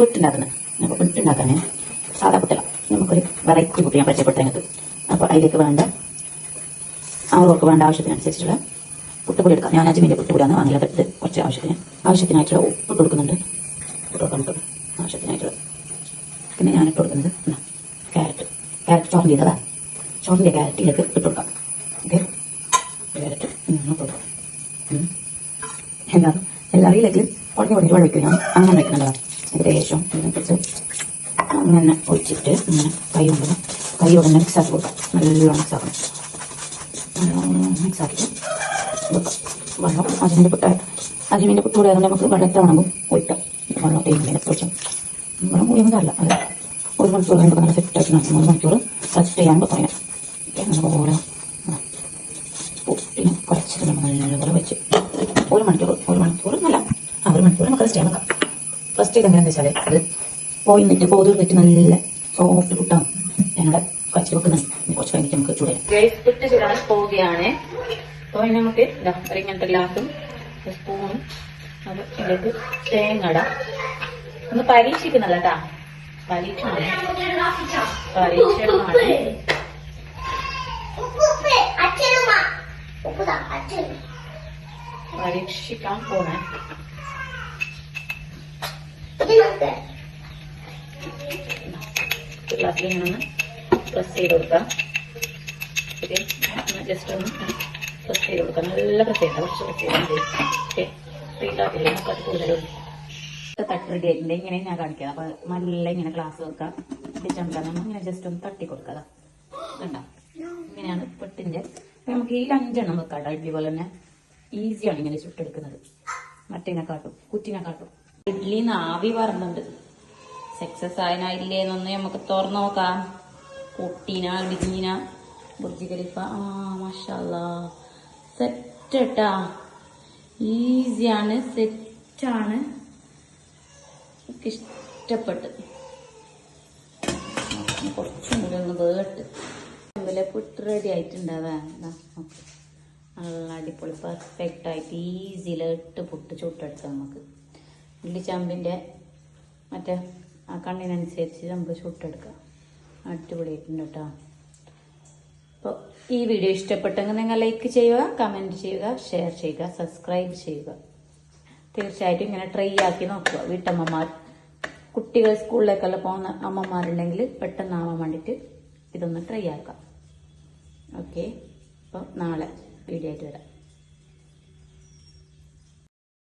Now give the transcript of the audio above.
പുട്ടുണ്ടാക്കുന്നത്. അപ്പോൾ പുട്ടുണ്ടാക്കാൻ സാധാ പുട്ടല്ല, നമുക്കൊരു വെറൈറ്റി പുട്ട് ഞാൻ പരിചയപ്പെട്ടതിനകത്ത്. അപ്പോൾ അതിലേക്ക് വേണ്ട അവർക്ക് വേണ്ട ആവശ്യത്തിനനുസരിച്ചുള്ള പുട്ടുപൊടി എടുക്കാം. ഞാൻ അജ്മീൻ്റെ പുട്ടുപൊടിയാണ് വാങ്ങിയത്. ഇത് കുറച്ച് ആവശ്യത്തിനായിട്ടുള്ള ഉപ്പിട്ട് കൊടുക്കുന്നുണ്ട്. ആവശ്യത്തിനായിട്ടുള്ള പിന്നെ ഞാൻ ഇട്ട് കൊടുക്കുന്നത് ക്യാരറ്റ് ചോറ് ചെയ്തതാ. ചോറിൻ്റെ ക്യാരറ്റിലേക്ക് ഇട്ട് കൊടുക്കാം. ഓക്കെ, ക്യാരറ്റ് ഇട്ട് കൊടുക്കാം. എല്ലാവരും ഇതിലേക്ക് കുറഞ്ഞ വെള്ളം വയ്ക്കും. ഞാൻ അങ്ങനെ വയ്ക്കുന്നുള്ളതാണ്. ഏകദേശം ഇതിനെക്കുറിച്ച് അങ്ങനെ ഒഴിച്ചിട്ട് ഇങ്ങനെ കൈയോടെ മിക്സ് ആക്കി കൊടുക്കാം. നല്ലോണം മിക്സ് ആക്കണം. മിക്സ് ആക്കിയിട്ട് വെക്കാം. വെള്ളം അജ്മീൻ്റെ പുട്ടുകൂടെ ആയതുകൊണ്ട് നമുക്ക് വെള്ളത്തെ വേണമെങ്കിൽ ഒഴിക്കാം. വെള്ളം ഒഴിച്ചും വെള്ളം ഒഴിയുന്നതല്ല, അത് 1 മണിക്കൂർ കഴിയുമ്പോൾ നല്ല സെറ്റായിട്ട് നടക്കും. 1 മണിക്കൂർ റെസ്റ്റ് ചെയ്യാൻ പറയാം. ഓക്കെ, നല്ലപോലെ പുട്ടിനെ കുഴച്ചിട്ട് നമ്മൾ നല്ലപോലെ വെച്ച് 1 മണിക്കൂർ നല്ല 1 മണിക്കൂർ നമുക്ക് റെസ്റ്റ് ചെയ്യാൻ വെക്കാം. റെസ്റ്റ് ചെയ്ത് എങ്ങനെയാണെന്ന് വെച്ചാൽ അത് പോതിട്ട് നല്ല സോഫ്റ്റ് പുട്ടാണ് ഞങ്ങളുടെ കഴിച്ച് വെക്കുന്നത്. കുറച്ച് കഴിഞ്ഞിട്ട് നമുക്ക് ചൂടാം. പുട്ട് ചൂടാൻ പോവുകയാണ്. അപ്പോൾ അതിന് നമുക്ക് ഇങ്ങനത്തെ ഗ്ലാസും സ്പൂണും അത് ഇതിലേക്ക് തേങ്ങട ഒന്ന് പരീക്ഷിക്കുന്നല്ല കേട്ടാ, പരീക്ഷണമാണ്. പരീക്ഷിക്കാൻ പോണേ. ഗ്ലാസ്സിൽ ഇങ്ങനെ ഒന്ന് പ്രസ് ചെയ്ത് കൊടുക്കാം. ജസ്റ്റ് ഒന്ന് പ്രസ് ചെയ്ത് കൊടുക്കാം. നല്ല പ്രസ് ചെയ്യണ്ട, കുറച്ച് പ്രസ് ചെയ്താൽ മതി. ഓക്കെ, വീട്ടാക്കില്ല, നമുക്കത് കൂടുതലും തട്ട് റെഡി ആയിട്ടുണ്ട്. ഇങ്ങനെ ഞാൻ കാണിക്കാം. അപ്പൊ നല്ല ഇങ്ങനെ ഗ്ലാസ് വെക്കാം. ചമക്കാൻ ഇങ്ങനെ ജസ്റ്റ് ഒന്ന് തട്ടി കൊടുക്കാം. കണ്ടോ, ഇങ്ങനെയാണ് പുട്ടിന്റെ. നമുക്ക് ഈ 5 എണ്ണം വെക്കാം. ഇഡ്ലി പോലെ തന്നെ ഈസിയാണ് ഇങ്ങനെ ചുട്ടെടുക്കുന്നത്. മറ്റേനെക്കാട്ടും കുറ്റിനെക്കാട്ടും. ഇഡ്ലി ആവി പറഞ്ഞുണ്ട്. സക്സസ് ആയനായില്ലേന്നൊന്ന് നമുക്ക് തുറന്നു നോക്കാം. കുട്ടീന ഇടിഞ്ഞീന ബുർജ് ഖലീഫ. മാഷാല്ലാ, സെറ്റാ. ഈസിയാണ്, സെറ്റാണ്. ഇഷ്ടപ്പെട്ട് കുറച്ചും കൂടി ഒന്ന് വേട്ട് അതുപോലെ പുട്ട് റെഡി ആയിട്ടുണ്ടാവാ. നല്ല അടിപൊളി പെർഫെക്റ്റ് ആയിട്ട് ഈസിയിലിട്ട് പുട്ട് ചുട്ടെടുക്കാം. നമുക്ക് ഇഡ്ലിച്ചാമ്പിൻ്റെ മറ്റേ ആ കണ്ണിനനുസരിച്ച് നമുക്ക് ചുട്ടെടുക്കാം. അടിപൊളിയായിട്ടുണ്ട് കേട്ടോ. അപ്പോൾ ഈ വീഡിയോ ഇഷ്ടപ്പെട്ടെങ്കിൽ നിങ്ങൾ ലൈക്ക് ചെയ്യുക, കമൻറ്റ് ചെയ്യുക, ഷെയർ ചെയ്യുക, സബ്സ്ക്രൈബ് ചെയ്യുക. തീർച്ചയായിട്ടും ഇങ്ങനെ ട്രൈ ആക്കി നോക്കുക. വീട്ടമ്മമാർ, കുട്ടികൾ സ്കൂളിലേക്കെല്ലാം പോകുന്ന അമ്മമാരുണ്ടെങ്കിൽ പെട്ടെന്ന് ആവാൻ വേണ്ടിയിട്ട് ഇതൊന്ന് ട്രൈ ആക്കാം. ഓക്കെ, അപ്പോൾ നാളെ വീഡിയോ ആയിട്ട് വരാം.